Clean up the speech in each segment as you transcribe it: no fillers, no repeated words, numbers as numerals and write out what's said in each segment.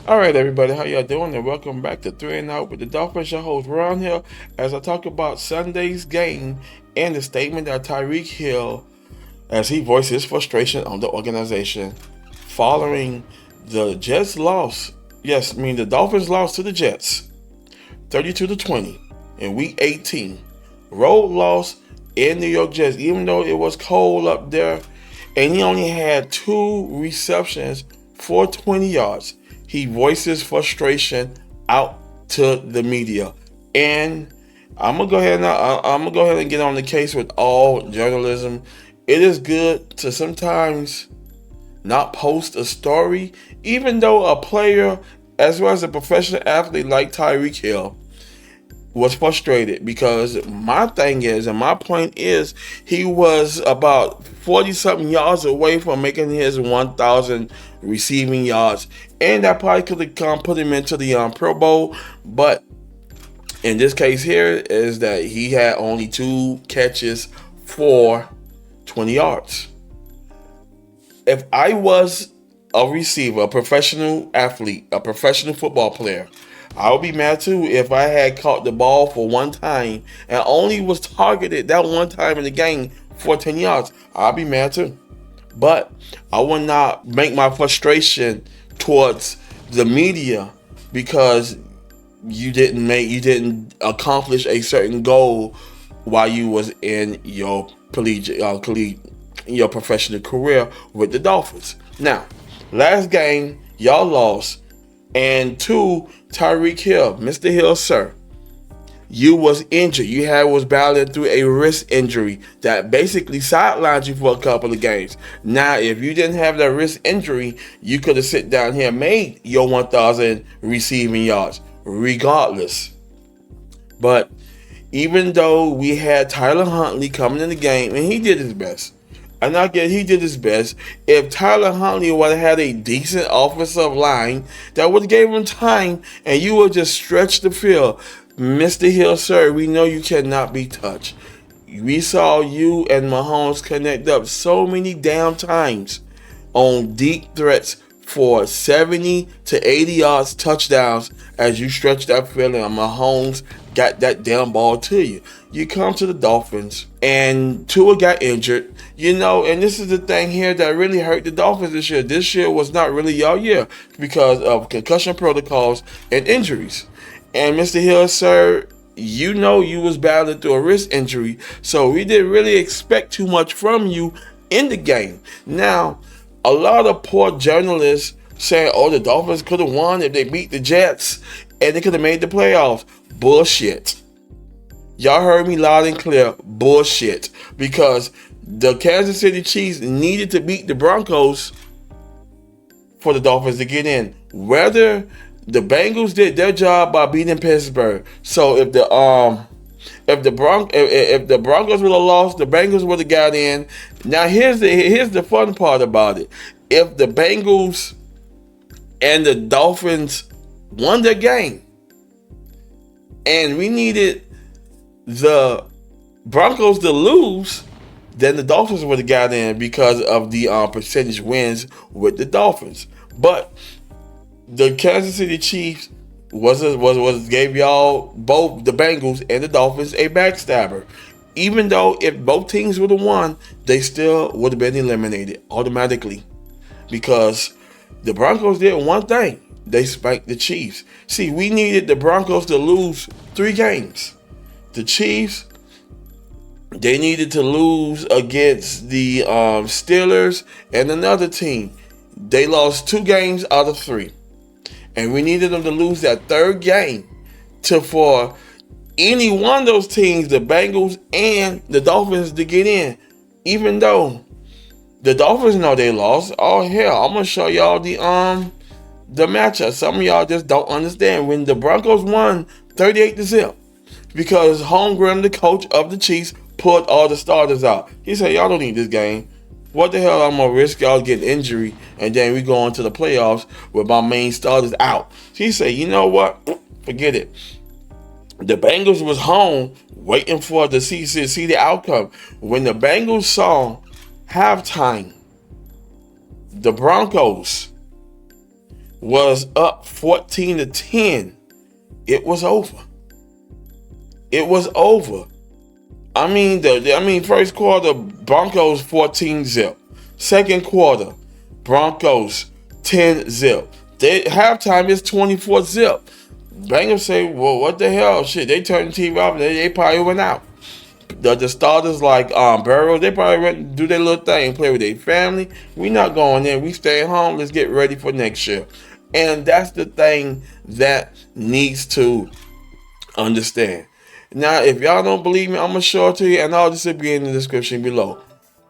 All right, everybody, how y'all doing? And welcome back to Three and Out with the Dolphins. Your host Ron here, as I talk about Sunday's game and the statement that Tyreek Hill, as he voiced his frustration on the organization following the Jets loss. Yes, I mean the Dolphins lost to the Jets, 32-20 in Week 18. Road loss in New York Jets, even though it was cold up there, and he only had two receptions for 20 yards. He voices frustration out to the media, and I'm gonna go ahead and get on the case with all journalism. It is good to sometimes not post a story, even though a player, as well as a professional athlete like Tyreek Hill, was frustrated because my thing is, and my point is, he was about 40 something yards away from making his 1,000 receiving yards, and that probably could have come put him into the Pro Bowl. But in this case here, is that he had only two catches for 20 yards. If I was a receiver, a professional athlete, a professional football player, I would be mad too if I had caught the ball for one time and only was targeted that one time in the game for 10 yards. I'd be mad too. But I would not make my frustration towards the media because you didn't accomplish a certain goal while you was in your your professional career with the Dolphins. Now, last game y'all lost, and two, Tyreek Hill, Mr. Hill, sir, you was injured. You had was battling through a wrist injury that basically sidelined you for a couple of games. Now, if you didn't have that wrist injury, you could have sit down here and made your 1,000 receiving yards, regardless. But even though we had Tyler Huntley coming in the game, and he did his best, and I get he did his best. If Tyler Huntley would have had a decent offensive line that would have gave him time, and you would just stretch the field, Mr. Hill, sir, we know you cannot be touched. We saw you and Mahomes connect up so many damn times on deep threats for 70 to 80 yards touchdowns as you stretch that field and Mahomes got that damn ball to you. You come to the Dolphins and Tua got injured, and this is the thing here that really hurt the Dolphins this year. This year was not really your year because of concussion protocols and injuries. And Mr. Hill, sir, you was battling through a wrist injury, so we didn't really expect too much from you in the game. Now, a lot of poor journalists saying, "Oh, the Dolphins could have won if they beat the Jets and they could have made the playoffs." Bullshit. Y'all heard me loud and clear. Bullshit. Because the Kansas City Chiefs needed to beat the Broncos for the Dolphins to get in. Whether the Bengals did their job by beating Pittsburgh. So if the Broncos would have lost, the Bengals would have got in. Now here's the fun part about it. If the Bengals and the Dolphins won their game, and we needed the Broncos to lose, then the Dolphins would have got in because of the percentage wins with the Dolphins. But the Kansas City Chiefs gave y'all both the Bengals and the Dolphins a backstabber. Even though if both teams would have won, they still would have been eliminated automatically because the Broncos did one thing. They spanked the Chiefs. See, we needed the Broncos to lose 3 games. The Chiefs, they needed to lose against the Steelers and another team. They lost 2 games out of 3. And we needed them to lose that third game for any one of those teams, the Bengals and the Dolphins, to get in. Even though the Dolphins know they lost. Oh hell, I'm gonna show y'all the matchup. Some of y'all just don't understand. When the Broncos won 38-0, because Holmgren, the coach of the Chiefs, put all the starters out. He said, "Y'all don't need this game. What the hell I'm gonna risk y'all getting injury and then we go into the playoffs with my main starters out?" He said, "You know what? Forget it." The Bengals was home waiting for the see the outcome. When the Bengals saw halftime, the Broncos was up 14-10, it was over. It was over. First quarter, Broncos 14-0. Second quarter, Broncos 10-0. Halftime is 24-0. Bengals say, well, what the hell? Shit, they turned the TV off and they probably went out. The starters like Burrow, they probably went to do their little thing, play with their family. We not going there. We stay home. Let's get ready for next year. And that's the thing that needs to understand. Now, if y'all don't believe me, I'm going to show it to you, and all this will be in the description below.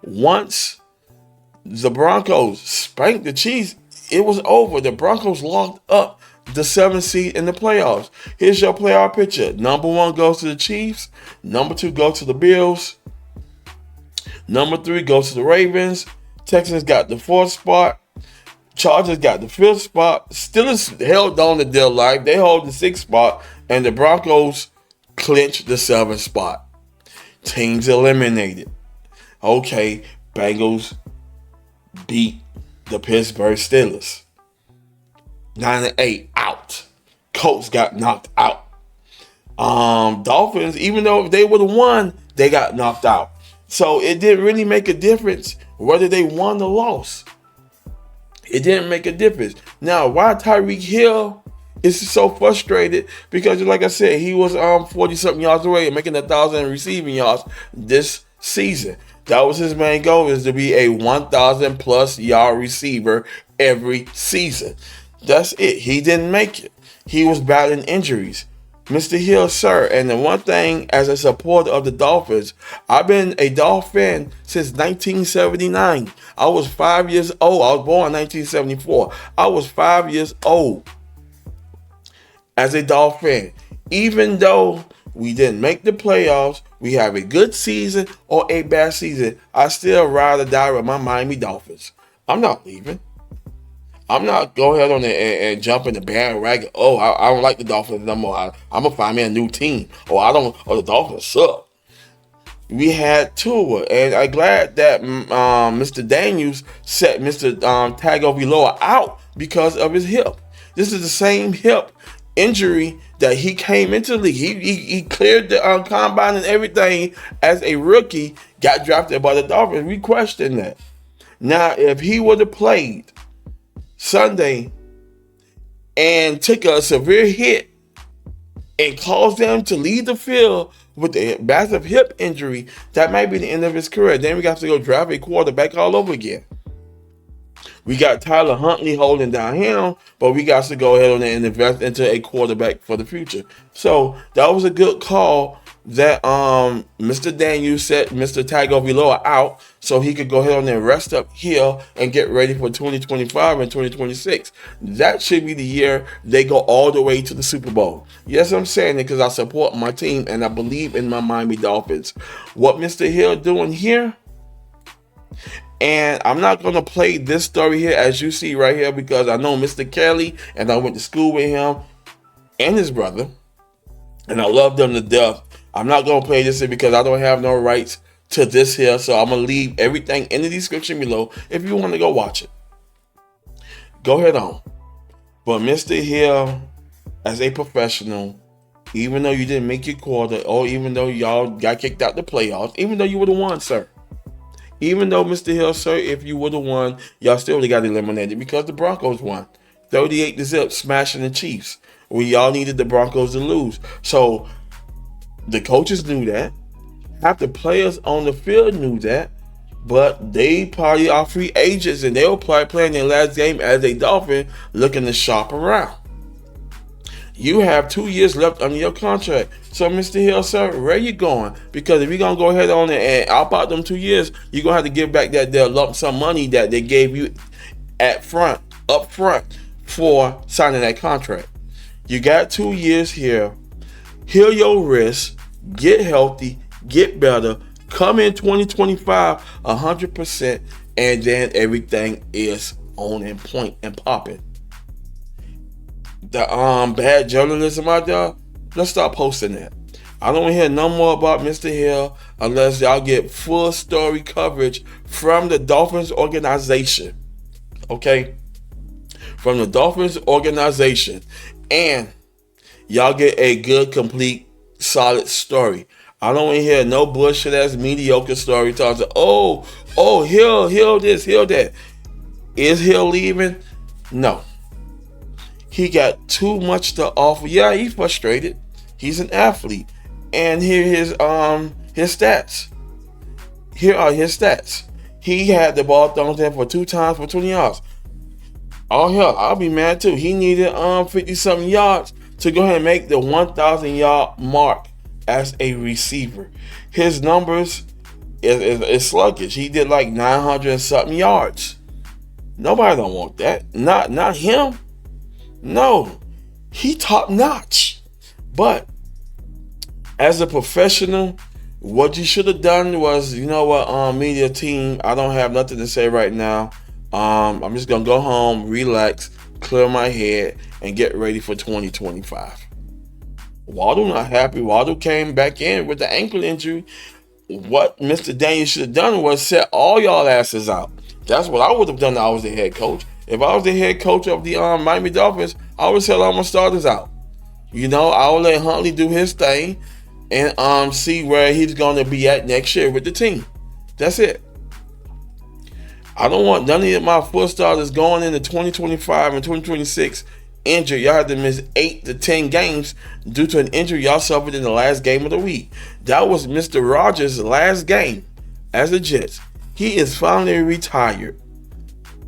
Once the Broncos spanked the Chiefs, it was over. The Broncos locked up the 7th seed in the playoffs. Here's your playoff picture. Number 1 goes to the Chiefs. Number 2 goes to the Bills. Number 3 goes to the Ravens. Texans got the 4th spot. Chargers got the 5th spot. Steelers held on to their life. They hold the 6th spot. And the Broncos clinched the 7th spot. Teams eliminated. Okay, Bengals beat the Pittsburgh Steelers. 9-8 out. Colts got knocked out. Dolphins, even though if they would have won, they got knocked out. So it didn't really make a difference whether they won or lost. It didn't make a difference. Now, why Tyreek Hill is so frustrated? Because, like I said, he was 40-something yards away and making 1,000 receiving yards this season. That was his main goal, is to be a 1,000-plus yard receiver every season. That's it. He didn't make it. He was battling injuries. Mr. Hill, sir, and the one thing as a supporter of the Dolphins, I've been a Dolphin fan since 1979. I was 5 years old. I was born in 1974. I was 5 years old as a Dolphin fan. Even though we didn't make the playoffs, we have a good season or a bad season, I still ride or die with my Miami Dolphins. I'm not leaving. I'm not going ahead on and jump in the bandwagon. Oh, I don't like the Dolphins no more. I'm gonna find me a new team. The Dolphins suck. We had Tua, and I'm glad that Mr. Daniels set Mr. Tagovailoa out because of his hip. This is the same hip injury that he came into the league. He cleared the combine and everything as a rookie, got drafted by the Dolphins. We question that. Now, if he would have played Sunday and took a severe hit and caused them to leave the field with a massive hip injury, that might be the end of his career. Then we got to go draft a quarterback all over again. We got Tyler Huntley holding down him, but we got to go ahead and invest into a quarterback for the future. So that was a good call that Mr. Daniels set Mr. Tagovailoa out so he could go ahead and rest up here and get ready for 2025 and 2026. That should be the year they go all the way to the Super Bowl. Yes, I'm saying it because I support my team and I believe in my Miami Dolphins. What Mr. Hill doing here, and I'm not going to play this story here as you see right here because I know Mr. Kelly and I went to school with him and his brother, and I love them to death. I'm not going to play this here because I don't have no rights to this here, so I'm going to leave everything in the description below if you want to go watch it. Go ahead on. But Mr. Hill, as a professional, even though you didn't make your quarter, or even though y'all got kicked out the playoffs, even though you would have won, sir. Even though, Mr. Hill, sir, if you would have won, y'all still would have got eliminated because the Broncos won. 38-0, smashing the Chiefs. When y'all needed the Broncos to lose. So the coaches knew that. Half the players on the field knew that. But they probably are free agents and they were probably playing their last game as a Dolphin looking to shop around. You have 2 years left on your contract. So, Mr. Hill, sir, where you going? Because if you're going to go ahead on and out them 2 years, you're going to have to give back that lump sum money that they gave you up front for signing that contract. You got 2 years here. Heal your wrist. Get healthy. Get better. Come in 2025 100%. And then everything is on and point and popping. The bad journalism out there, let's stop posting that. I don't want to hear no more about Mr. Hill unless y'all get full story coverage from the Dolphins organization. Okay? from the Dolphins organization, and y'all get a good, complete, solid story. I don't want to hear no bullshit ass mediocre story talking. Hill this, Hill that. Is Hill leaving? No. He got too much to offer. Yeah, he's frustrated. He's an athlete. And here his stats. Here are his stats. He had the ball thrown to him for 2 times for 20 yards. Oh hell, I'll be mad too. He needed 50 something yards to go ahead and make the 1,000 yard mark as a receiver. His numbers is sluggish. He did like 900 something yards. Nobody don't want that. Not him. No, he top notch. But as a professional, what you should have done was, you know what, media team, I don't have nothing to say right now. I'm just gonna go home, relax, clear my head, and get ready for 2025. Waddle not happy. Waddle came back in with the ankle injury. What Mr. Daniels should have done was set all y'all asses out. That's what I would have done if I was the head coach. If I was the head coach of the Miami Dolphins, I would set all my starters out. You know, I would let Huntley do his thing and see where he's going to be at next year with the team. That's it. I don't want none of my full starters going into 2025 and 2026 injured. Y'all have to miss 8 to 10 games due to an injury y'all suffered in the last game of the week. That was Mr. Rogers' last game as a Jets. He is finally retired.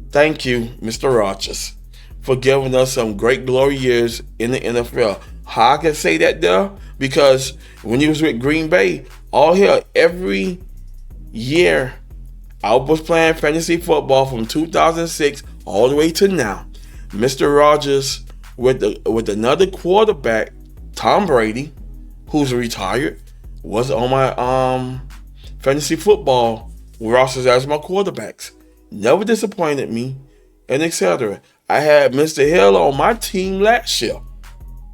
Thank you, Mr. Rogers, for giving us some great glory years in the NFL. How I can say that there? Because when he was with Green Bay, every year, I was playing fantasy football from 2006 all the way to now. Mr. Rogers with another quarterback, Tom Brady, who's retired, was on my fantasy football rosters as my quarterbacks. Never disappointed me, and etc. I had Mr. Hill on my team last year,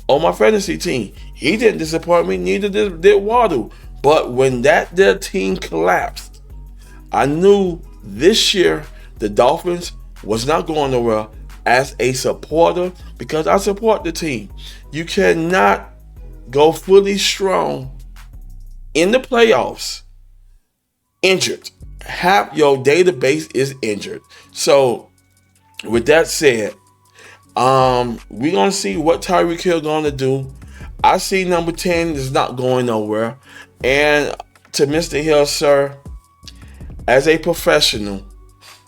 on my fantasy team. He didn't disappoint me, neither did Waddle. But when their team collapsed, I knew this year the Dolphins was not going nowhere as a supporter, because I support the team. You cannot go fully strong in the playoffs injured. Half your database is injured. So with that said, we're gonna see what Tyreek Hill gonna do. I see number 10 is not going nowhere. And to Mr. Hill, sir, as a professional,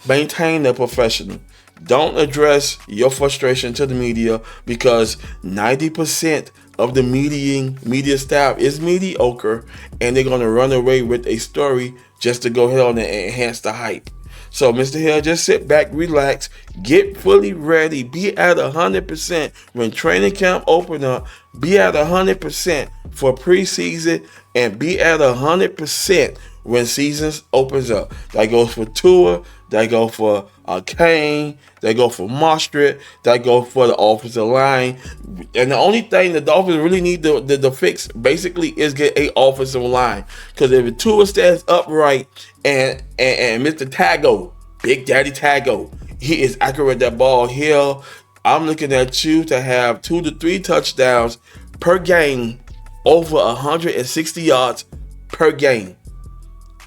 maintain the professional. Don't address your frustration to the media, because 90% of the media staff is mediocre, and they're going to run away with a story just to go ahead and enhance the hype. So, Mr. Hill, just sit back, relax, get fully ready, be at 100% when training camp open up, be at 100% for preseason, and be at 100% when seasons opens up. That goes for Tua, that goes for Kane, that goes for Mostert, that goes for the offensive line. And the only thing the Dolphins really need to fix basically is get a offensive line. Because if Tua stands upright and Mr. Tago, Big Daddy Tago, he is accurate with that ball. Hill, I'm looking at you to have 2 to 3 touchdowns per game, over 160 yards per game.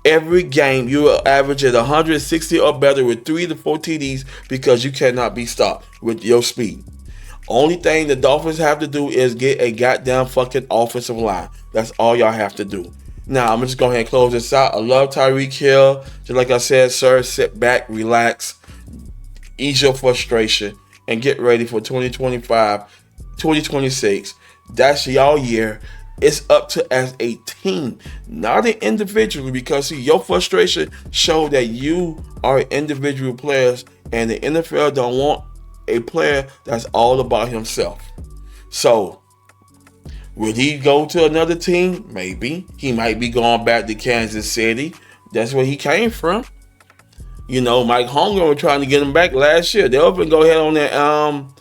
Every game, you will average at 160 or better with 3 to 4 TDs, because you cannot be stopped with your speed. Only thing the Dolphins have to do is get a goddamn fucking offensive line. That's all y'all have to do. Now, I'm just going to go ahead and close this out. I love Tyreek Hill. Just like I said, sir, sit back, relax, ease your frustration, and get ready for 2025, 2026. That's y'all year. It's up to as a team, not an individual, because see, your frustration showed that you are individual players, and the NFL don't want a player that's all about himself. So, would he go to another team? Maybe. He might be going back to Kansas City. That's where he came from. You know, Mike Holmgren was trying to get him back last year. They often go ahead on and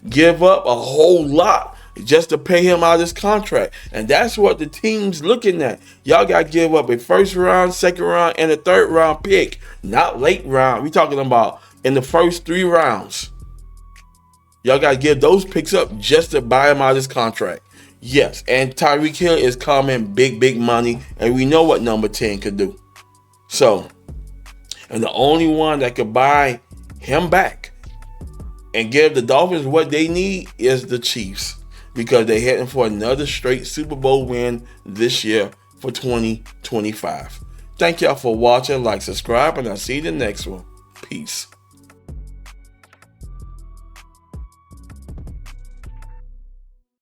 give up a whole lot just to pay him out of his contract. And that's what the team's looking at. Y'all got to give up a first round, second round, and a third round pick. Not late round. We're talking about in the first 3 rounds. Y'all got to give those picks up just to buy him out of this contract. Yes, and Tyreek Hill is coming big money, and we know what number 10 could do. So, and the only one that could buy him back and give the Dolphins what they need is the Chiefs, because they're heading for another straight Super Bowl win this year for 2025. Thank y'all for watching. Like, subscribe, and I'll see you in the next one. Peace.